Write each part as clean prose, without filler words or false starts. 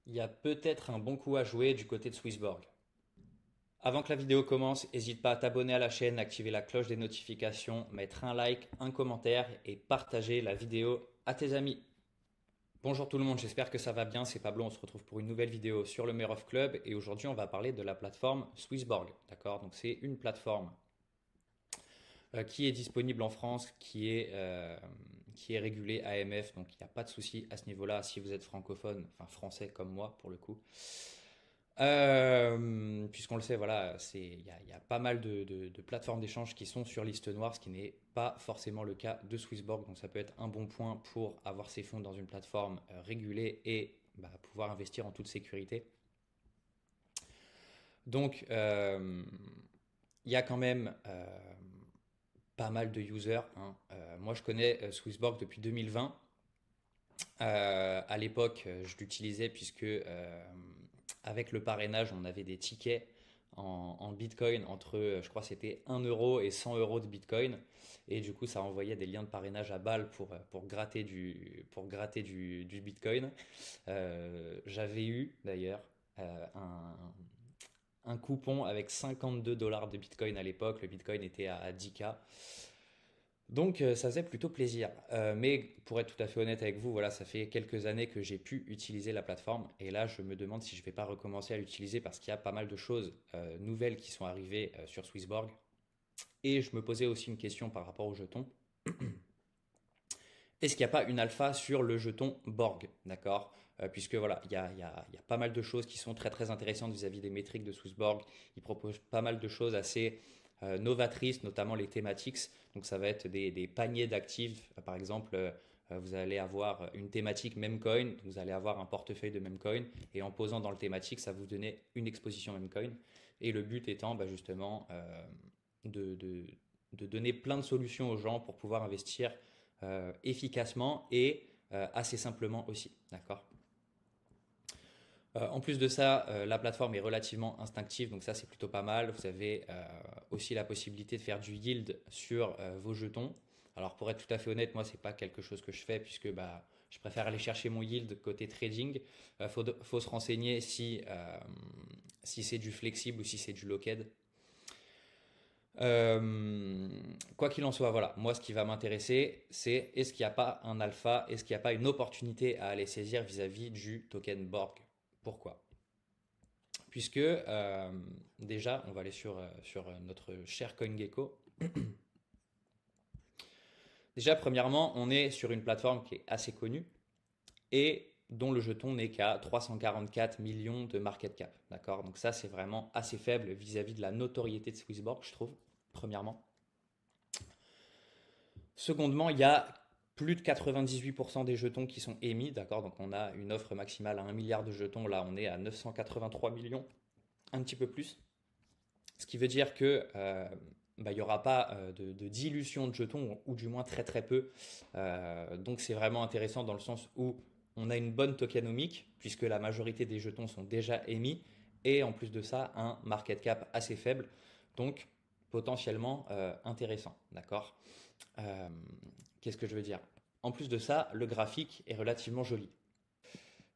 Il y a peut-être un bon coup à jouer du côté de Swissborg. Avant que la vidéo commence, n'hésite pas à t'abonner à la chaîne, activer la cloche des notifications, mettre un like, un commentaire et partager la vidéo à tes amis. Bonjour tout le monde, j'espère que ça va bien, c'est Pablo, on se retrouve pour une nouvelle vidéo sur le Merov Club et aujourd'hui on va parler de la plateforme Swissborg, d'accord? Donc c'est une plateforme qui est disponible en France, qui est régulée AMF, donc il n'y a pas de souci à ce niveau-là si vous êtes francophone, enfin français comme moi pour le coup. Puisqu'on le sait, voilà, il y a pas mal de plateformes d'échange qui sont sur liste noire, ce qui n'est pas forcément le cas de Swissborg. Donc ça peut être un bon point pour avoir ses fonds dans une plateforme régulée et pouvoir investir en toute sécurité. Donc il y a quand même pas mal de users, hein. Moi je connais Swissborg depuis 2020. À l'époque, je l'utilisais puisque avec le parrainage, on avait des tickets en Bitcoin entre, je crois, c'était 1 € et 100 € de Bitcoin. Et du coup, ça envoyait des liens de parrainage à balles pour gratter du Bitcoin. J'avais eu d'ailleurs un coupon avec 52 dollars de Bitcoin à l'époque. Le Bitcoin était à 10K. Donc ça faisait plutôt plaisir. Mais pour être tout à fait honnête avec vous, voilà, ça fait quelques années que j'ai pu utiliser la plateforme et là je me demande si je ne vais pas recommencer à l'utiliser parce qu'il y a pas mal de choses nouvelles qui sont arrivées sur Swissborg. Et je me posais aussi une question par rapport aux jetons. Est-ce qu'il n'y a pas une alpha sur le jeton Borg, d'accord? Puisque voilà, il y a pas mal de choses qui sont très très intéressantes vis-à-vis des métriques de Swissborg. Ils proposent pas mal de choses assez novatrices, notamment les thematics. Donc ça va être des paniers d'actifs. Par exemple, vous allez avoir une thématique Memcoin, vous allez avoir un portefeuille de Memcoin, et en posant dans le thématique, ça va vous donner une exposition Memcoin. Et le but étant justement de, de, de donner plein de solutions aux gens pour pouvoir investir efficacement et assez simplement aussi. D'accord. En plus de ça, la plateforme est relativement instinctive, donc ça c'est plutôt pas mal. Vous avez aussi la possibilité de faire du yield sur vos jetons. Alors pour être tout à fait honnête, moi c'est pas quelque chose que je fais puisque je préfère aller chercher mon yield côté trading. Faut se renseigner si c'est du flexible ou si c'est du locked. Euh, Quoi qu'il en soit, voilà, moi ce qui va m'intéresser, c'est est-ce qu'il n'y a pas un alpha, est-ce qu'il n'y a pas une opportunité à aller saisir vis-à-vis du token Borg. Pourquoi? Puisque déjà, on va aller sur notre cher CoinGecko. Déjà, premièrement, on est sur une plateforme qui est assez connue et dont le jeton n'est qu'à 344 millions de market cap. D'accord? Donc ça, c'est vraiment assez faible vis-à-vis de la notoriété de Swissborg, je trouve, premièrement. Secondement, il y a plus de 98% des jetons qui sont émis, d'accord? Donc on a une offre maximale à 1 milliard de jetons, là on est à 983 millions, un petit peu plus. Ce qui veut dire que il n'y aura pas de dilution de jetons, ou du moins très très peu. Donc c'est vraiment intéressant dans le sens où on a une bonne tokenomique, puisque la majorité des jetons sont déjà émis, et en plus de ça, un market cap assez faible. Donc potentiellement intéressant, d'accord? Euh, Qu'est-ce que je veux dire? En plus de ça, le graphique est relativement joli.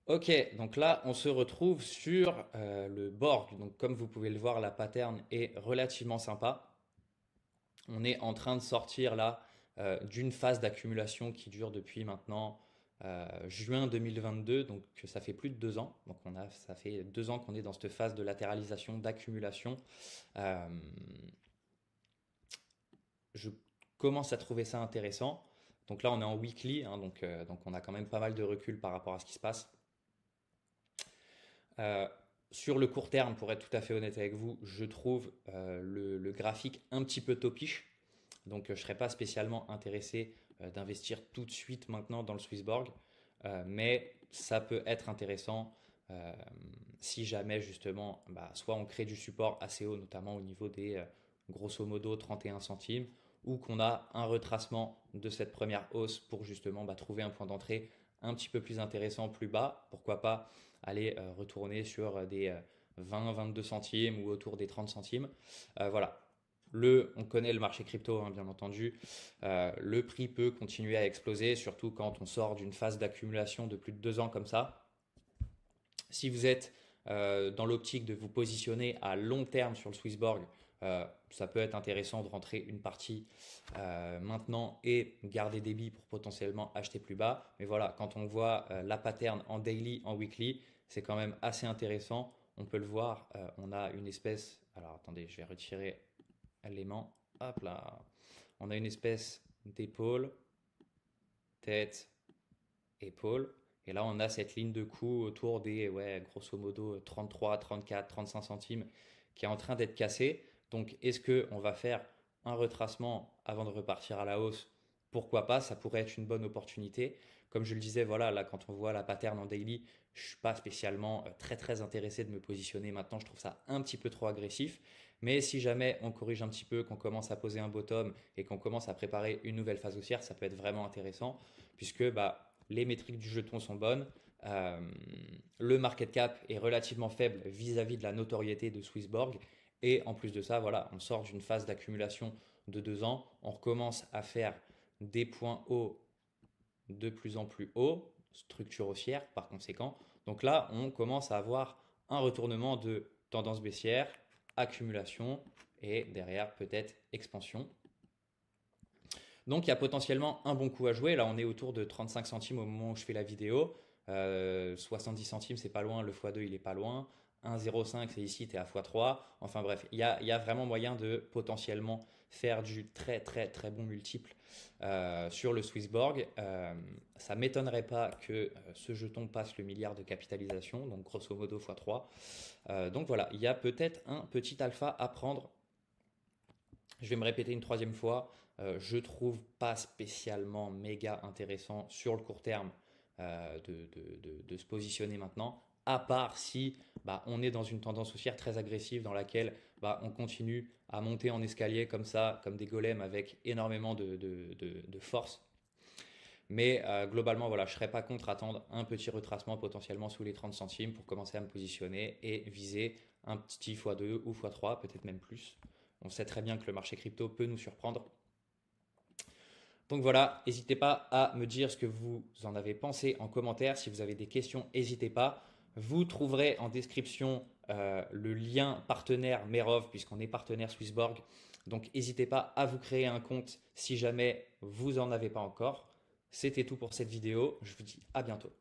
Ok, donc là, on se retrouve sur le Borg. Donc comme vous pouvez le voir, la pattern est relativement sympa. On est en train de sortir là d'une phase d'accumulation qui dure depuis maintenant juin 2022, donc ça fait plus de 2 ans. Donc ça fait 2 ans qu'on est dans cette phase de latéralisation, d'accumulation. Euh, je commence à trouver ça intéressant. Donc là, on est en weekly, hein, donc on a quand même pas mal de recul par rapport à ce qui se passe. Euh, sur le court terme, pour être tout à fait honnête avec vous, je trouve le graphique un petit peu topiche. Donc je ne serais pas spécialement intéressé d'investir tout de suite maintenant dans le Swissborg. Mais ça peut être intéressant euh, si jamais justement, soit on crée du support assez haut, notamment au niveau des grosso modo 31 centimes, ou qu'on a un retracement de cette première hausse pour justement trouver un point d'entrée un petit peu plus intéressant plus bas. Pourquoi pas aller retourner sur des 20-22 centimes ou autour des 30 centimes. Voilà. On connaît le marché crypto, hein, bien entendu. Le prix peut continuer à exploser, surtout quand on sort d'une phase d'accumulation de plus de 2 ans comme ça. Si vous êtes dans l'optique de vous positionner à long terme sur le Swissborg, ça peut être intéressant de rentrer une partie maintenant et garder des billes pour potentiellement acheter plus bas. Mais voilà, quand on voit la pattern en daily, en weekly, c'est quand même assez intéressant. On peut le voir, on a une espèce. Alors attendez, je vais retirer l'élément. Hop là. On a une espèce d'épaule, tête, épaule. Et là, on a cette ligne de coup autour des, ouais, grosso modo, 33, 34, 35 centimes qui est en train d'être cassée. Donc, est-ce qu'on va faire un retracement avant de repartir à la hausse? Pourquoi pas? Ça pourrait être une bonne opportunité. Comme je le disais, voilà, là, quand on voit la pattern en daily, je ne suis pas spécialement très, très intéressé de me positionner maintenant. Je trouve ça un petit peu trop agressif. Mais si jamais on corrige un petit peu, qu'on commence à poser un bottom et qu'on commence à préparer une nouvelle phase haussière, ça peut être vraiment intéressant puisque bah, les métriques du jeton sont bonnes. Euh, le market cap est relativement faible vis-à-vis de la notoriété de Swissborg. Et en plus de ça, voilà, on sort d'une phase d'accumulation de 2 ans. On recommence à faire des points hauts de plus en plus hauts, structure haussière par conséquent. Donc là, on commence à avoir un retournement de tendance baissière, accumulation et derrière peut-être expansion. Donc il y a potentiellement un bon coup à jouer. Là, on est autour de 35 centimes au moment où je fais la vidéo. 70 centimes, c'est pas loin. Le x2, il est pas loin. 1,05, c'est ici, tu es à x3. Enfin bref, il y a vraiment moyen de potentiellement faire du très très très bon multiple sur le Swissborg. Ça m'étonnerait pas que ce jeton passe le milliard de capitalisation, donc grosso modo x3. Donc voilà, il y a peut-être un petit alpha à prendre. Je vais me répéter une troisième fois. Je trouve pas spécialement méga intéressant sur le court terme de se positionner maintenant, à part si bah, on est dans une tendance haussière très agressive dans laquelle bah, on continue à monter en escalier comme ça, comme des golems avec énormément de force. Mais globalement, voilà, je ne serais pas contre attendre un petit retracement potentiellement sous les 30 centimes pour commencer à me positionner et viser un petit x2 ou x3, peut-être même plus. On sait très bien que le marché crypto peut nous surprendre. Donc voilà, n'hésitez pas à me dire ce que vous en avez pensé en commentaire. Si vous avez des questions, n'hésitez pas. Vous trouverez en description le lien partenaire Merov, puisqu'on est partenaire Swissborg. Donc n'hésitez pas à vous créer un compte si jamais vous n'en avez pas encore. C'était tout pour cette vidéo. Je vous dis à bientôt.